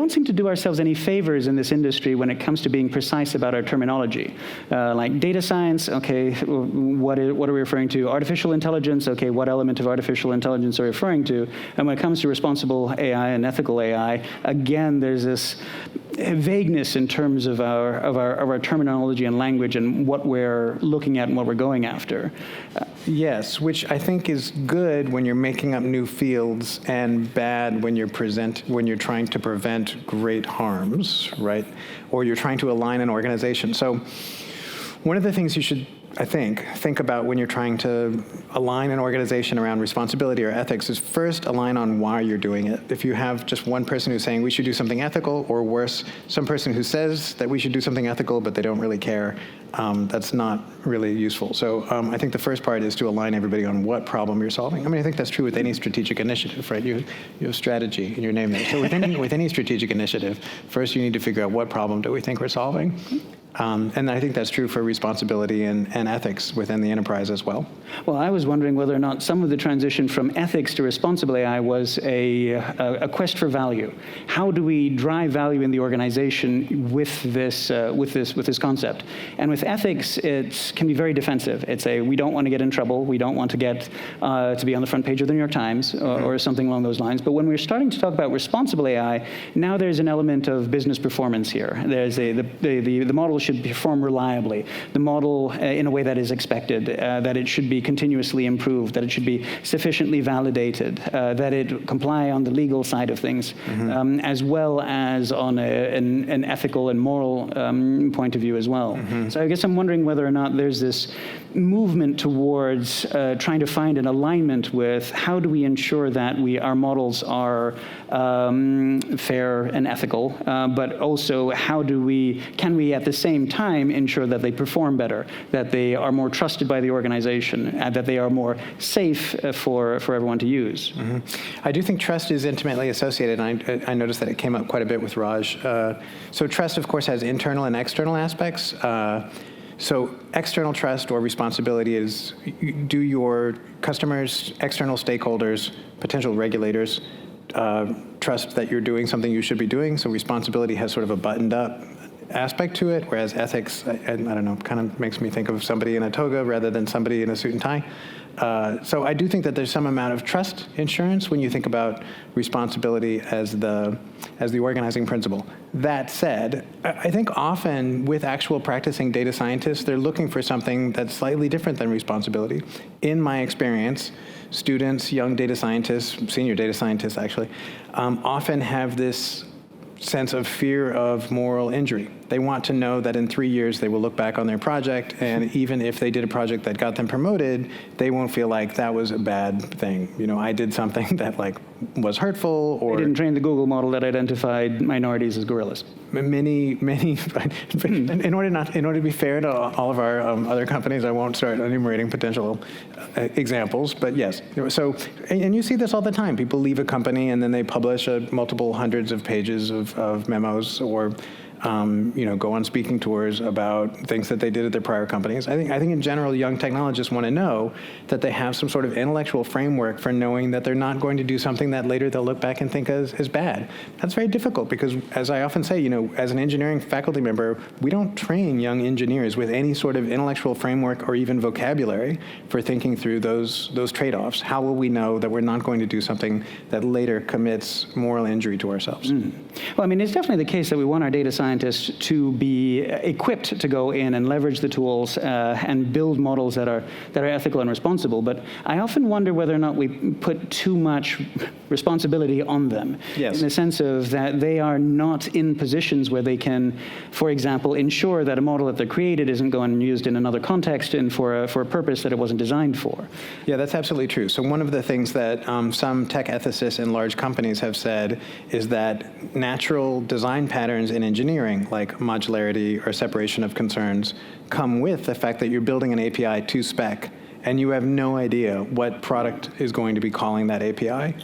don't seem to do ourselves any favors in this industry when it comes to being precise about our terminology. Like data science, okay, what are we referring to? Artificial intelligence, okay, what element of artificial intelligence are we referring to? And when it comes to responsible AI and ethical AI, again, there's this vagueness in terms of our terminology and language and what we're looking at and what we're going after. Yes, which I think is good when you're making up new fields and bad when you're trying to prevent great harms, right? Or you're trying to align an organization. So one of the things you should, I think about when you're trying to align an organization around responsibility or ethics is first align on why you're doing it. If you have just one person who's saying we should do something ethical, or worse, some person who says that we should do something ethical but they don't really care, that's not really useful. So I think the first part is to align everybody on what problem you're solving. I mean, I think that's true with any strategic initiative, right? You have strategy in your name there. So with any strategic initiative, first you need to figure out what problem do we think we're solving. And I think that's true for responsibility and ethics within the enterprise as well. Well, I was wondering whether or not some of the transition from ethics to responsible AI was a quest for value. How do we drive value in the organization with this concept? And with ethics, it can be very defensive. It's we don't want to get in trouble. We don't want to get to be on the front page of the New York Times or something along those lines. But when we're starting to talk about responsible AI, now there's an element of business performance here. There's the model should perform reliably. The model in a way that is expected, that it should be continuously improved, that it should be sufficiently validated, that it comply on the legal side of things, as well as on an ethical and moral point of view as well. So I guess I'm wondering whether or not there's this movement towards trying to find an alignment with how do we ensure that our models are fair and ethical, but also how can we at the same time ensure that they perform better, that they are more trusted by the organization, and that they are more safe for everyone to use. I do think trust is intimately associated, and I noticed that it came up quite a bit with Raj. So trust, of course, has internal and external aspects. So external trust or responsibility is, do your customers, external stakeholders, potential regulators trust that you're doing something you should be doing? So responsibility has sort of a buttoned up aspect to it, whereas ethics, I don't know, kind of makes me think of somebody in a toga rather than somebody in a suit and tie. So I do think that there's some amount of trust insurance when you think about responsibility as the organizing principle. That said, I think often with actual practicing data scientists, they're looking for something that's slightly different than responsibility. In my experience, students, young data scientists, senior data scientists actually, often have this sense of fear of moral injury. They want to know that in 3 years they will look back on their project, and even if they did a project that got them promoted, they won't feel like that was a bad thing. You know, I did something that was hurtful, or they didn't train the Google model that identified minorities as gorillas. Many. in order to be fair to all of our other companies, I won't start enumerating potential examples, but yes. So, and you see this all the time. People leave a company and then they publish multiple hundreds of pages of memos, or go on speaking tours about things that they did at their prior companies. I think in general, young technologists want to know that they have some sort of intellectual framework for knowing that they're not going to do something that later they'll look back and think as bad. That's very difficult because, as I often say, as an engineering faculty member, we don't train young engineers with any sort of intellectual framework or even vocabulary for thinking through those trade-offs. How will we know that we're not going to do something that later commits moral injury to ourselves? Well, I mean, it's definitely the case that we want our data scientists to be equipped to go in and leverage the tools and build models that are ethical and responsible. But I often wonder whether or not we put too much responsibility on them. Yes. In the sense of that they are not in positions where they can, for example, ensure that a model that they created isn't going and used in another context and for a purpose that it wasn't designed for. Yeah, that's absolutely true. So one of the things that some tech ethicists in large companies have said is that natural design patterns in engineering, like modularity or separation of concerns, come with the fact that you're building an API to spec, and you have no idea what product is going to be calling that API.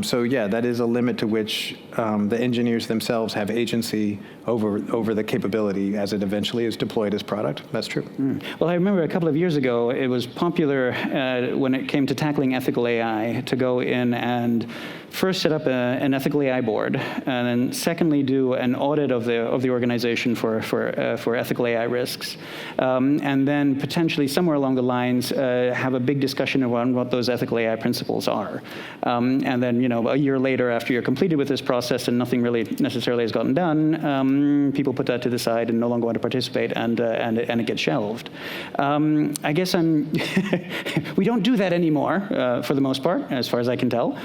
So yeah, that is a limit to which the engineers themselves have agency over the capability as it eventually is deployed as product. That's true. Well, I remember a couple of years ago, it was popular when it came to tackling ethical AI to go in and first set up an ethical AI board, and then secondly do an audit of the organization for ethical AI risks, and then potentially somewhere along the lines have a big discussion around what those ethical AI principles are. And then, a year later, after you're completed with this process and nothing really necessarily has gotten done, people put that to the side and no longer want to participate, and it gets shelved. I guess we don't do that anymore for the most part, as far as I can tell.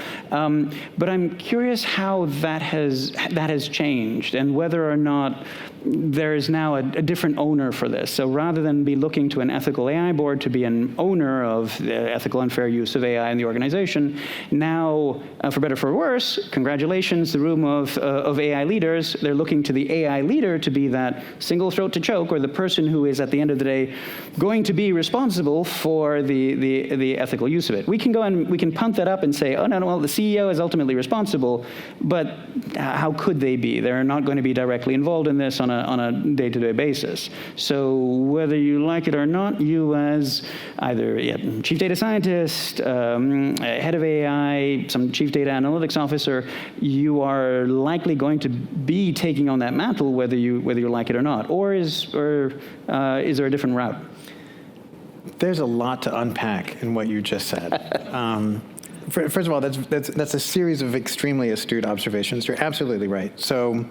But I'm curious how that has changed, and whether or not there is now a different owner for this. So rather than be looking to an ethical AI board to be an owner of the ethical and fair use of AI in the organization, now, for better or for worse, congratulations, the room of AI leaders, they're looking to the AI leader to be that single throat to choke, or the person who is, at the end of the day, going to be responsible for the ethical use of it. We can go and we can punt that up and say, oh, no, well, the CEO is ultimately responsible, but how could they be? They're not going to be directly involved in this on a day-to-day basis. So whether you like it or not, you as either chief data scientist, head of AI, some chief data analytics officer, you are likely going to be taking on that mantle whether you like it or not. Or is there a different route? There's a lot to unpack in what you just said. First of all, that's a series of extremely astute observations. You're absolutely right. So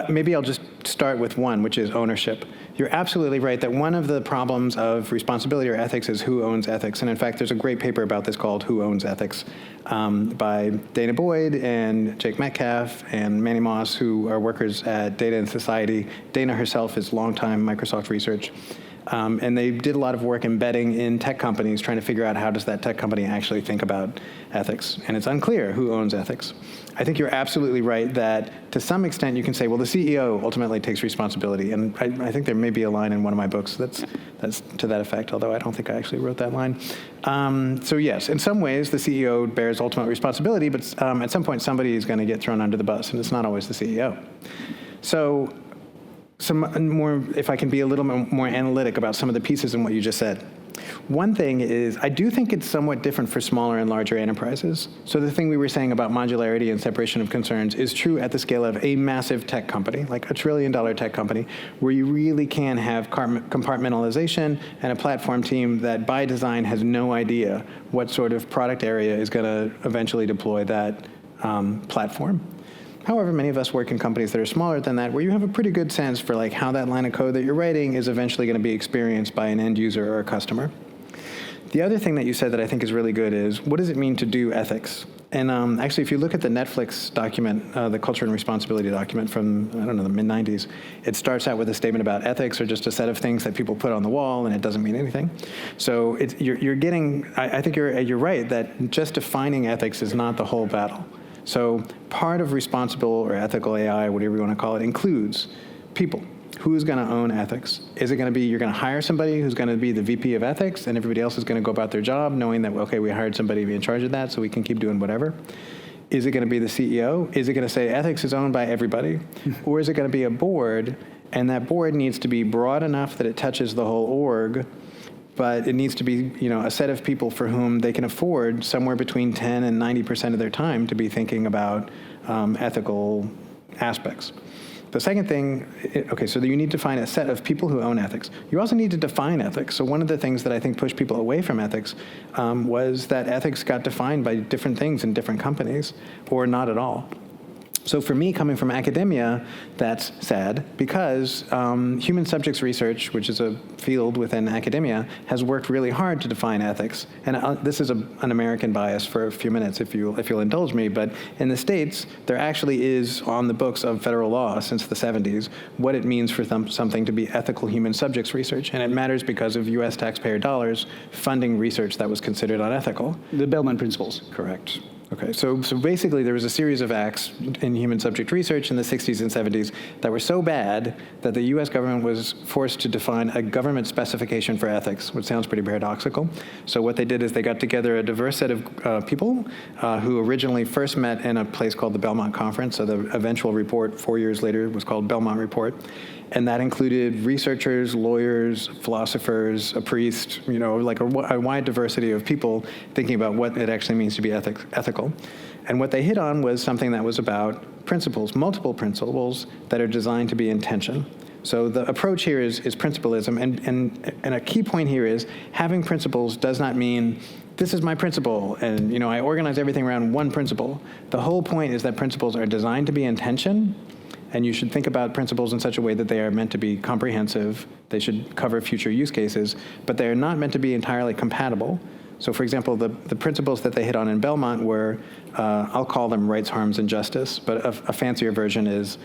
maybe I'll just start with one, which is ownership. You're absolutely right that one of the problems of responsibility or ethics is who owns ethics. And in fact, there's a great paper about this called Who Owns Ethics by Dana Boyd and Jake Metcalf and Manny Moss, who are workers at Data and Society. Dana herself is longtime Microsoft research. And they did a lot of work embedding in tech companies, trying to figure out how does that tech company actually think about ethics. And it's unclear who owns ethics. I think you're absolutely right that to some extent you can say, well, the CEO ultimately takes responsibility. And I think there may be a line in one of my books that's to that effect, although I don't think I actually wrote that line. So yes, in some ways the CEO bears ultimate responsibility, but at some point somebody is going to get thrown under the bus, and it's not always the CEO. So some more, if I can be a little more analytic about some of the pieces in what you just said. One thing is, I do think it's somewhat different for smaller and larger enterprises. So the thing we were saying about modularity and separation of concerns is true at the scale of a massive tech company, like $1 trillion tech company, where you really can have compartmentalization and a platform team that by design has no idea what sort of product area is going to eventually deploy that platform. However, many of us work in companies that are smaller than that, where you have a pretty good sense for like how that line of code that you're writing is eventually going to be experienced by an end user or a customer. The other thing that you said that I think is really good is, what does it mean to do ethics? And actually, if you look at the Netflix document, the Culture and Responsibility document from, I don't know, the mid-90s, it starts out with a statement about ethics are just a set of things that people put on the wall, and it doesn't mean anything. So you're getting, I think you're right, that just defining ethics is not the whole battle. So part of responsible or ethical AI, whatever you want to call it, includes people. Who's going to own ethics? Is it going to be you're going to hire somebody who's going to be the VP of ethics, and everybody else is going to go about their job knowing that, okay, we hired somebody to be in charge of that so we can keep doing whatever? Is it going to be the CEO? Is it going to say ethics is owned by everybody? Or is it going to be a board, and that board needs to be broad enough that it touches the whole org, but it needs to be, a set of people for whom they can afford somewhere between 10 and 90% of their time to be thinking about ethical aspects. The second thing, okay, so you need to find a set of people who own ethics. You also need to define ethics. So one of the things that I think pushed people away from ethics was that ethics got defined by different things in different companies, or not at all. So for me, coming from academia, that's sad, because human subjects research, which is a field within academia, has worked really hard to define ethics. And this is an American bias for a few minutes, if you'll indulge me, but in the States, there actually is on the books of federal law since the 70s what it means for something to be ethical human subjects research. And it matters because of US taxpayer dollars funding research that was considered unethical. The Bellman Principles. Correct. Okay, so basically there was a series of acts in human subject research in the 60s and 70s that were so bad that the US government was forced to define a government specification for ethics, which sounds pretty paradoxical. So what they did is they got together a diverse set of people who originally first met in a place called the Belmont Conference. So the eventual report 4 years later was called Belmont Report. And that included researchers, lawyers, philosophers, a priest, like a wide diversity of people thinking about what it actually means to be ethical. And what they hit on was something that was about principles, multiple principles that are designed to be intention. So the approach here is principlism, and a key point here is having principles does not mean this is my principle, and I organize everything around one principle. The whole point is that principles are designed to be intention, and you should think about principles in such a way that they are meant to be comprehensive. They should cover future use cases, but they are not meant to be entirely compatible. So for example, the principles that they hit on in Belmont were, I'll call them rights, harms, and justice, but a fancier version is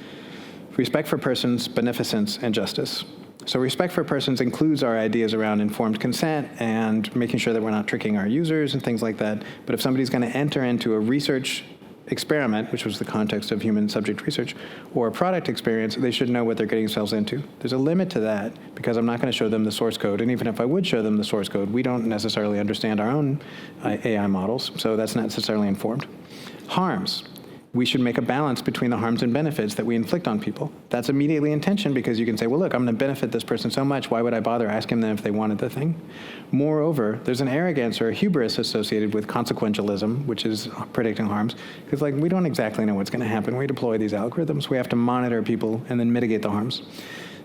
respect for persons, beneficence, and justice. So respect for persons includes our ideas around informed consent and making sure that we're not tricking our users and things like that. But if somebody's going to enter into a research experiment, which was the context of human subject research, or a product experience, they should know what they're getting themselves into. There's a limit to that because I'm not going to show them the source code. And even if I would show them the source code, we don't necessarily understand our own AI models, so that's not necessarily informed. Harms. We should make a balance between the harms and benefits that we inflict on people. That's immediately intention because you can say, well, look, I'm going to benefit this person so much, why would I bother asking them if they wanted the thing? Moreover, there's an arrogance or a hubris associated with consequentialism, which is predicting harms, because we don't exactly know what's going to happen. We deploy these algorithms. We have to monitor people and then mitigate the harms.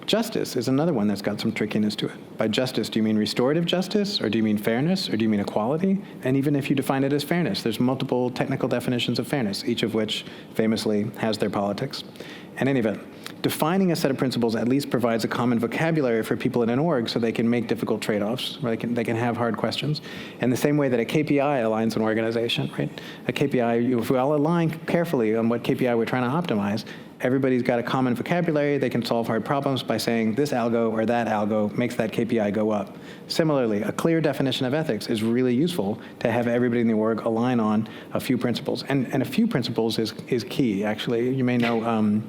Justice is another one that's got some trickiness to it. By justice, do you mean restorative justice, or do you mean fairness, or do you mean equality? And even if you define it as fairness, there's multiple technical definitions of fairness, each of which famously has their politics. In any event, defining a set of principles at least provides a common vocabulary for people in an org so they can make difficult trade-offs, where they can have hard questions. In the same way that a KPI aligns an organization, right? A KPI, if we all align carefully on what KPI we're trying to optimize, everybody's got a common vocabulary. They can solve hard problems by saying this algo or that algo makes that KPI go up. Similarly, a clear definition of ethics is really useful to have everybody in the org align on a few principles. And a few principles is key, actually. You may know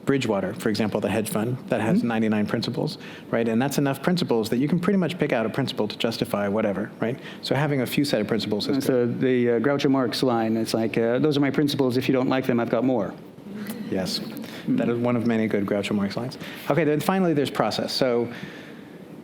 Bridgewater, for example, the hedge fund that has 99 principles, right? And that's enough principles that you can pretty much pick out a principle to justify whatever, right? So having a few set of principles is good. The Groucho Marx line, it's like, those are my principles. If you don't like them, I've got more. Yes, that is one of many good Groucho Marx lines. Okay, then finally there's process. So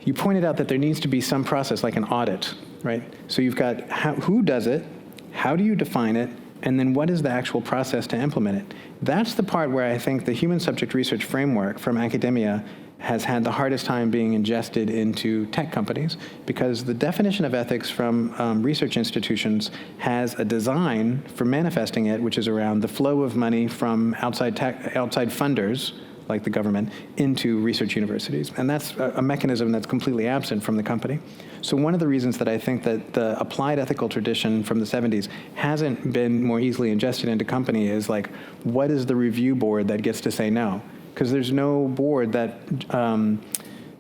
you pointed out that there needs to be some process, like an audit, right? So you've got who does it, how do you define it, and then what is the actual process to implement it? That's the part where I think the human subject research framework from academia has had the hardest time being ingested into tech companies, because the definition of ethics from research institutions has a design for manifesting it, which is around the flow of money from outside funders, like the government, into research universities. And that's a mechanism that's completely absent from the company. So one of the reasons that I think that the applied ethical tradition from the 70s hasn't been more easily ingested into company is like, what is the review board that gets to say no? Because there's no board that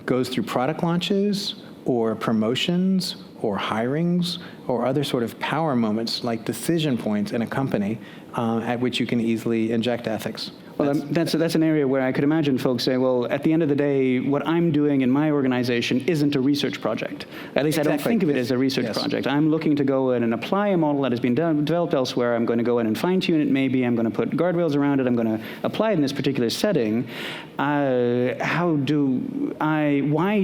goes through product launches or promotions or hirings or other sort of power moments like decision points in a company at which you can easily inject ethics. Well, that's an area where I could imagine folks say, well, at the end of the day, what I'm doing in my organization isn't a research project. At least Exactly. I don't think of it as a research project. I'm looking to go in and apply a model that has been developed elsewhere. I'm going to go in and fine-tune it maybe. I'm going to put guardrails around it. I'm going to apply it in this particular setting. Why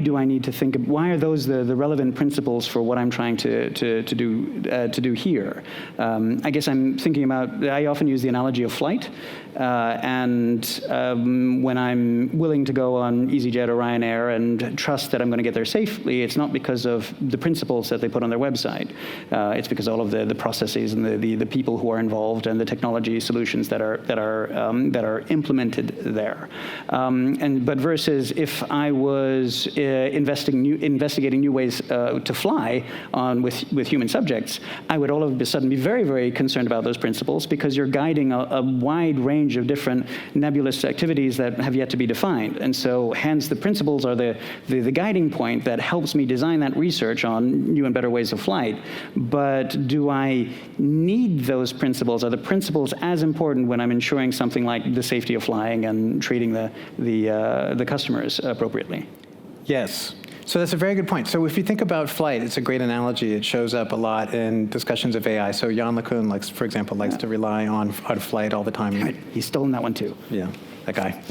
do I need to think of, why are those the relevant principles for what I'm trying to do here? I guess I'm thinking about, I often use the analogy of flight. And when I'm willing to go on EasyJet or Ryanair and trust that I'm going to get there safely, it's not because of the principles that they put on their website. It's because all of the processes and the people who are involved and the technology solutions that are implemented there. But versus if I was investigating new ways to fly with human subjects, I would all of a sudden be very, very concerned about those principles because you're guiding a wide range range of different nebulous activities that have yet to be defined. And so hence the principles are the guiding point that helps me design that research on new and better ways of flight. But do I need those principles? Are the principles as important when I'm ensuring something like the safety of flying and treating the customers appropriately? Yes. So that's a very good point. So if you think about flight, it's a great analogy. It shows up a lot in discussions of AI. So Jan LeCun, for example, likes to rely on flight all the time. Right. He's stolen that one too. Yeah, that guy.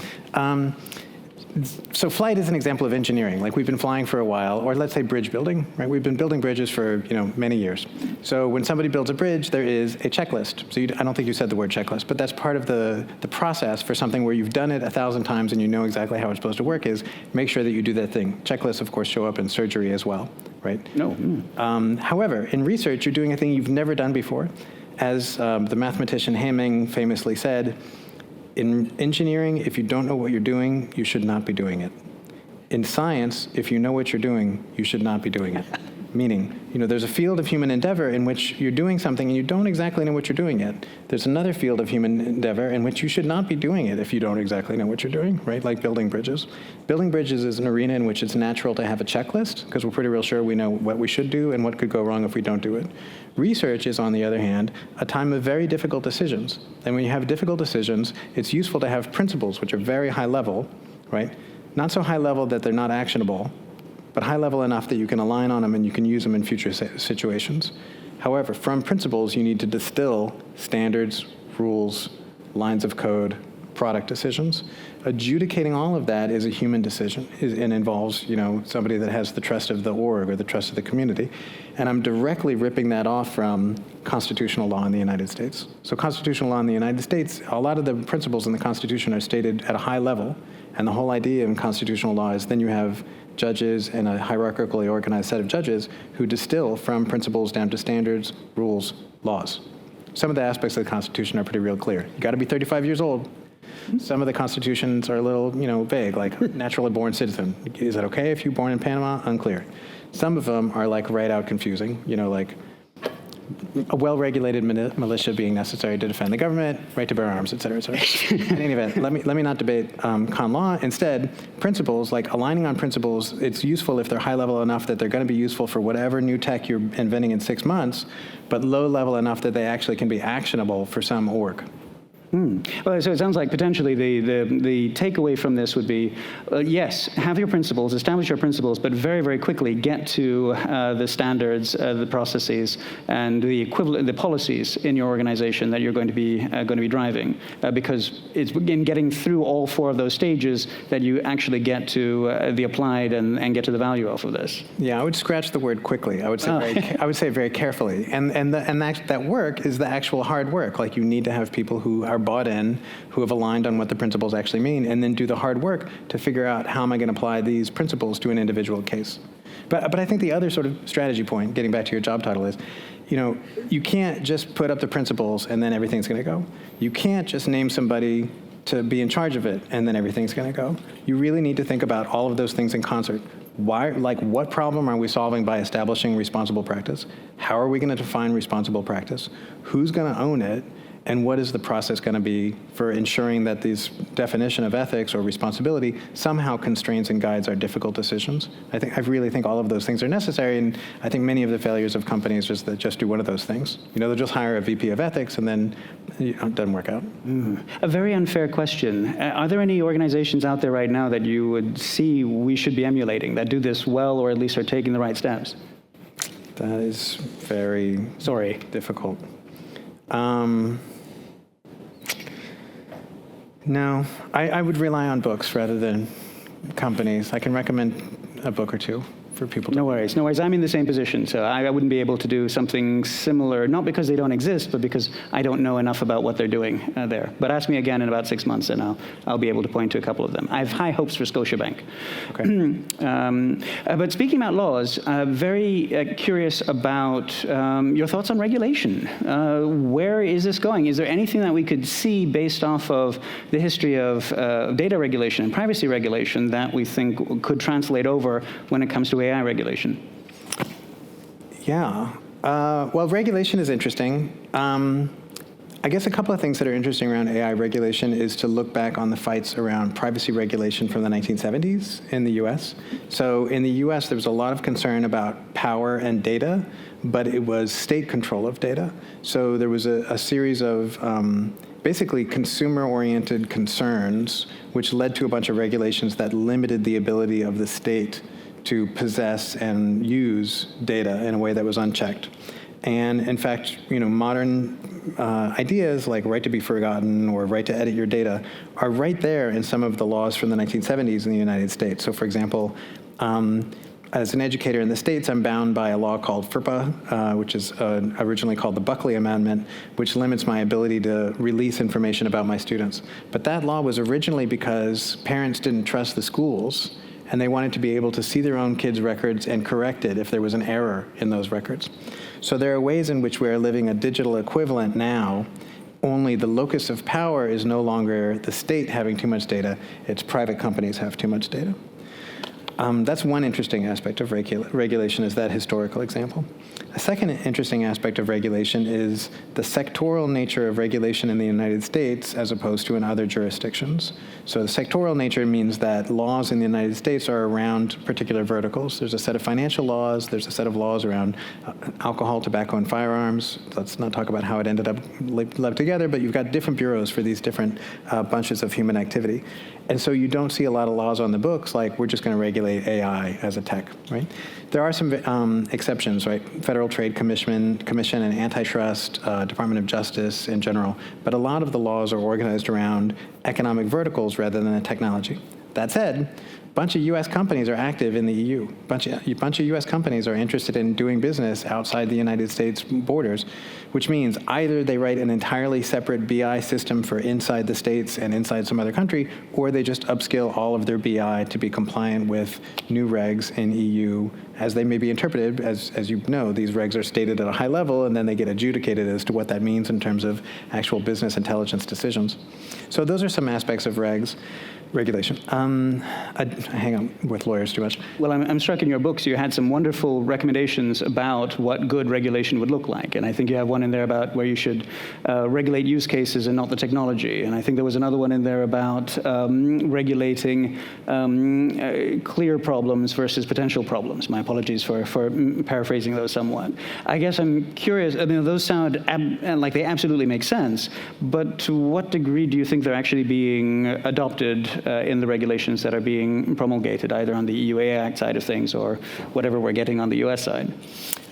So flight is an example of engineering. Like, we've been flying for a while, or let's say bridge building, right? We've been building bridges for many years. So when somebody builds a bridge, there is a checklist. So I don't think you said the word checklist, but that's part of the process for something where you've done it 1,000 times and you know exactly how it's supposed to work, is make sure that you do that thing. Checklists, of course, show up in surgery as well, right? No. However, in research, you're doing a thing you've never done before. As the mathematician Hamming famously said, in engineering, if you don't know what you're doing, you should not be doing it. In science, if you know what you're doing, you should not be doing it. Meaning, there's a field of human endeavor in which you're doing something and you don't exactly know what you're doing yet. There's another field of human endeavor in which you should not be doing it if you don't exactly know what you're doing, right? Like building bridges. Building bridges is an arena in which it's natural to have a checklist, because we're pretty real sure we know what we should do and what could go wrong if we don't do it. Research is, on the other hand, a time of very difficult decisions. And when you have difficult decisions, it's useful to have principles which are very high level, right? Not so high level that they're not actionable, but high level enough that you can align on them and you can use them in future situations. However, from principles, you need to distill standards, rules, lines of code, product decisions. Adjudicating all of that is a human decision and involves, somebody that has the trust of the org or the trust of the community. And I'm directly ripping that off from constitutional law in the United States. So constitutional law in the United States, a lot of the principles in the Constitution are stated at a high level. And the whole idea in constitutional law is then you have judges and a hierarchically organized set of judges who distill from principles down to standards, rules, laws. Some of the aspects of the Constitution are pretty real clear. You got to be 35 years old. Some of the constitutions are a little, vague, like naturally born citizen. Is that okay if you're born in Panama? Unclear. Some of them are like right out confusing, like a well-regulated militia being necessary to defend the government, right to bear arms, et cetera, et cetera. In any event, let me not debate con law. Instead, principles, like aligning on principles, it's useful if they're high level enough that they're going to be useful for whatever new tech you're inventing in 6 months, but low level enough that they actually can be actionable for some org. Well, so it sounds like potentially the takeaway from this would be, yes, have your principles, establish your principles, but very, very quickly get to the standards, the processes, and the policies in your organization that you're going to be driving, because it's in getting through all 4 of those stages that you actually get to the applied and get to the value off of this. Yeah, I would scratch the word quickly. I would say very carefully, and that work is the actual hard work. Like, you need to have people who are bought in, who have aligned on what the principles actually mean, and then do the hard work to figure out how am I going to apply these principles to an individual case. But I think the other sort of strategy point, getting back to your job title, is, you can't just put up the principles and then everything's going to go. You can't just name somebody to be in charge of it and then everything's going to go. You really need to think about all of those things in concert. What problem are we solving by establishing responsible practice? How are we going to define responsible practice? Who's going to own it? And what is the process going to be for ensuring that this definition of ethics or responsibility somehow constrains and guides our difficult decisions? I really think all of those things are necessary, and I think many of the failures of companies is that just do one of those things. They'll just hire a VP of ethics, and then it doesn't work out. A very unfair question. Are there any organizations out there right now that you would see we should be emulating, that do this well or at least are taking the right steps? That is very difficult. No, I would rely on books rather than companies. I can recommend a book or two for people to... No worries. I'm in the same position, so I wouldn't be able to do something similar, not because they don't exist, but because I don't know enough about what they're doing there. But ask me again in about 6 months, and I'll be able to point to a couple of them. I have high hopes for Scotiabank. Okay. But speaking about laws, very curious about your thoughts on regulation. Where is this going? Is there anything that we could see based off of the history of data regulation and privacy regulation that we think could translate over when it comes to AI regulation? Yeah. Well, regulation is interesting. I guess a couple of things that are interesting around AI regulation is to look back on the fights around privacy regulation from the 1970s in the US. So in the US, there was a lot of concern about power and data, but it was state control of data. So there was a series of basically consumer-oriented concerns, which led to a bunch of regulations that limited the ability of the state to possess and use data in a way that was unchecked. And in fact, modern ideas like right to be forgotten or right to edit your data are right there in some of the laws from the 1970s in the United States. So for example, as an educator in the States, I'm bound by a law called FERPA, which is originally called the Buckley Amendment, which limits my ability to release information about my students. But that law was originally because parents didn't trust the schools, and they wanted to be able to see their own kids' records and correct it if there was an error in those records. So there are ways in which we are living a digital equivalent now, only the locus of power is no longer the state having too much data, it's private companies have too much data. That's one interesting aspect of regulation, is that historical example. A second interesting aspect of regulation is the sectoral nature of regulation in the United States as opposed to in other jurisdictions. So the sectoral nature means that laws in the United States are around particular verticals. There's a set of financial laws, there's a set of laws around alcohol, tobacco, and firearms. Let's not talk about how it ended up linked together, but you've got different bureaus for these different bunches of human activity. And so you don't see a lot of laws on the books like we're just going to regulate AI as a tech, right? There are some exceptions, right? Federal Trade Commission and antitrust, Department of Justice in general, but a lot of the laws are organized around economic verticals rather than a technology. That said, a bunch of U.S. companies are active in the EU. A bunch of U.S. companies are interested in doing business outside the United States borders, which means either they write an entirely separate BI system for inside the states and inside some other country, or they just upskill all of their BI to be compliant with new regs in EU as they may be interpreted. As you know, these regs are stated at a high level, and then they get adjudicated as to what that means in terms of actual business intelligence decisions. So those are some aspects of regulation. Hang on with lawyers too much. Well, I'm struck in your books, you had some wonderful recommendations about what good regulation would look like. And I think you have one in there about where you should regulate use cases and not the technology. And I think there was another one in there about regulating clear problems versus potential problems. My apologies for paraphrasing those somewhat. I guess I'm curious, I mean, those sound like they absolutely make sense, but to what degree do you think they're actually being adopted in the regulations that are being promulgated, either on the EU AI Act side of things or whatever we're getting on the US side?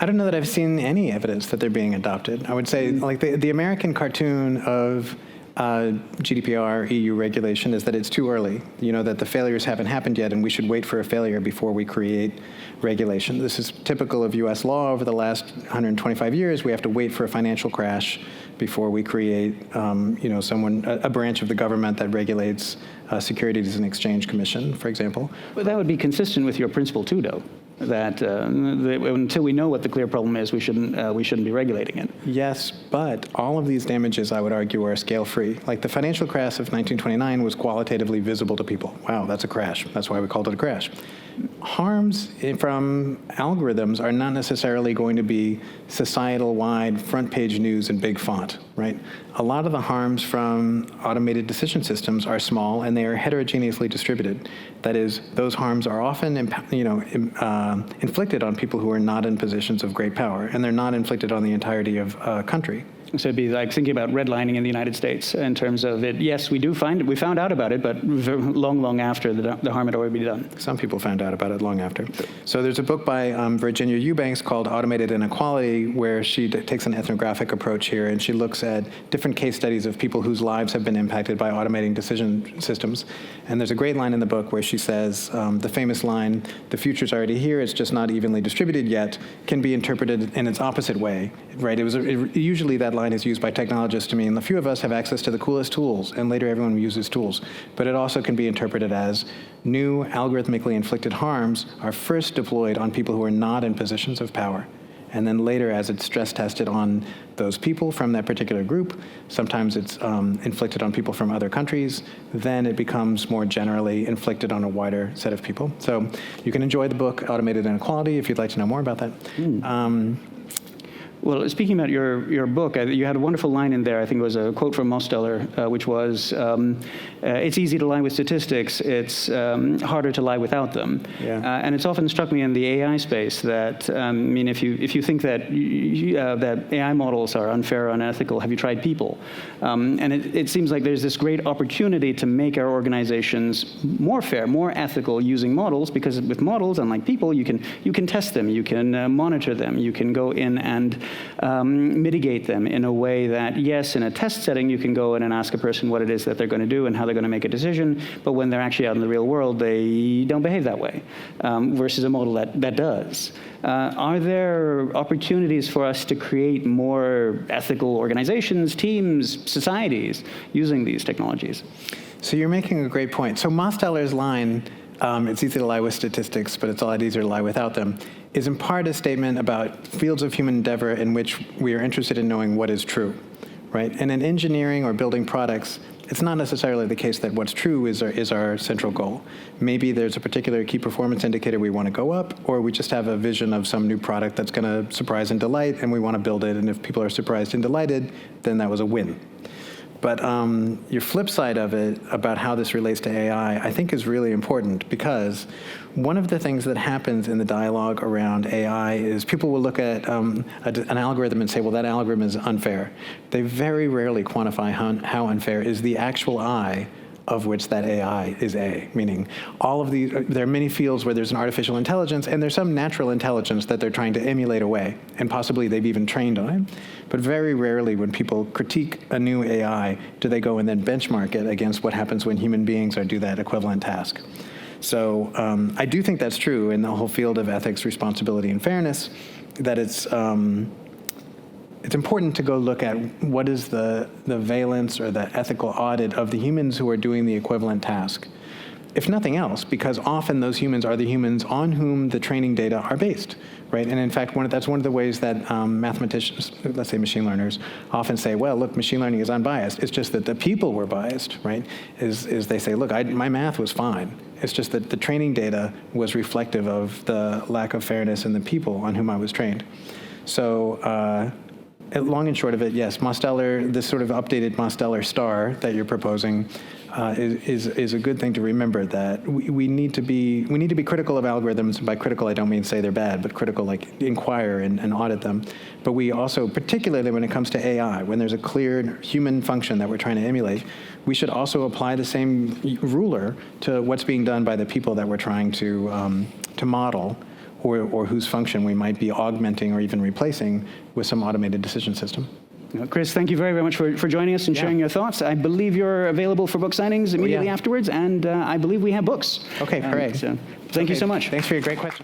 I don't know that I've seen any evidence that they're being adopted. I would say, like the American cartoon of GDPR EU regulation is that it's too early, that the failures haven't happened yet and we should wait for a failure before we create regulation. This is typical of US law over the last 125 years. We have to wait for a financial crash before we create, a branch of the government that regulates Securities and Exchange Commission, for example. But that would be consistent with your principle too, though. That until we know what the clear problem is, we shouldn't be regulating it. Yes, but all of these damages, I would argue, are scale-free. Like the financial crash of 1929 was qualitatively visible to people. Wow, that's a crash. That's why we called it a crash. Harms from algorithms are not necessarily going to be societal-wide front-page news in big font, right? A lot of the harms from automated decision systems are small and they are heterogeneously distributed. That is, those harms are often inflicted on people who are not in positions of great power, and they're not inflicted on the entirety of a country. So it'd be like thinking about redlining in the United States in terms of it. Yes, we found out about it, but long after the harm had already been done. Some people found out about it long after. So there's a book by Virginia Eubanks called Automated Inequality, where she takes an ethnographic approach here, and she looks at different case studies of people whose lives have been impacted by automating decision systems. And there's a great line in the book where she says, the famous line, "The future's already here, it's just not evenly distributed yet," can be interpreted in its opposite way, right? Usually that line is used by technologists to mean a few of us have access to the coolest tools, and later everyone uses tools. But it also can be interpreted as new algorithmically inflicted harms are first deployed on people who are not in positions of power. And then later, as it's stress tested on those people from that particular group, sometimes it's inflicted on people from other countries, then it becomes more generally inflicted on a wider set of people. So you can enjoy the book Automated Inequality if you'd like to know more about that. Well, speaking about your book, you had a wonderful line in there. I think it was a quote from Mosteller, which was, "It's easy to lie with statistics. It's harder to lie without them." Yeah. And it's often struck me in the AI space that, I mean, if you think that that AI models are unfair or unethical, have you tried people? And it seems like there's this great opportunity to make our organizations more fair, more ethical using models, because with models, unlike people, you can test them, you can monitor them, you can go in and mitigate them in a way that, yes, in a test setting, you can go in and ask a person what it is that they're going to do and how they're going to make a decision, but when they're actually out in the real world, they don't behave that way, versus a model that does. Are there opportunities for us to create more ethical organizations, teams, societies using these technologies? So you're making a great point. So Mosteller's line, it's easy to lie with statistics, but it's a lot easier to lie without them, is in part a statement about fields of human endeavor in which we are interested in knowing what is true, right? And in engineering or building products, it's not necessarily the case that what's true is our central goal. Maybe there's a particular key performance indicator we want to go up, or we just have a vision of some new product that's going to surprise and delight, and we want to build it, and if people are surprised and delighted, then that was a win. But your flip side of it, about how this relates to AI, I think is really important, because one of the things that happens in the dialogue around AI is people will look at an algorithm and say, well, that algorithm is unfair. They very rarely quantify how unfair is the actual I of which that AI is A, meaning all of these, there are many fields where there's an artificial intelligence, and there's some natural intelligence that they're trying to emulate away, and possibly they've even trained on it. But very rarely when people critique a new AI, do they go and then benchmark it against what happens when human beings do that equivalent task. So I do think that's true in the whole field of ethics, responsibility, and fairness, that it's important to go look at what is the valence or the ethical audit of the humans who are doing the equivalent task. If nothing else, because often those humans are the humans on whom the training data are based, right? And in fact, that's one of the ways that mathematicians, let's say machine learners, often say, well, look, machine learning is unbiased. It's just that the people were biased, right? Is they say, look, my math was fine. It's just that the training data was reflective of the lack of fairness in the people on whom I was trained. So, long and short of it, yes, Mosteller, this sort of updated Mosteller star that you're proposing is a good thing to remember, that we need to be critical of algorithms. By critical, I don't mean say they're bad, but critical, like inquire and audit them. But we also, particularly when it comes to AI, when there's a clear human function that we're trying to emulate, we should also apply the same ruler to what's being done by the people that we're trying to model, or whose function we might be augmenting or even replacing with some automated decision system. Chris, thank you very, very much for joining us and sharing your thoughts. I believe you're available for book signings immediately afterwards, and I believe we have books. Okay, great. So thank you so much. Thanks for your great question.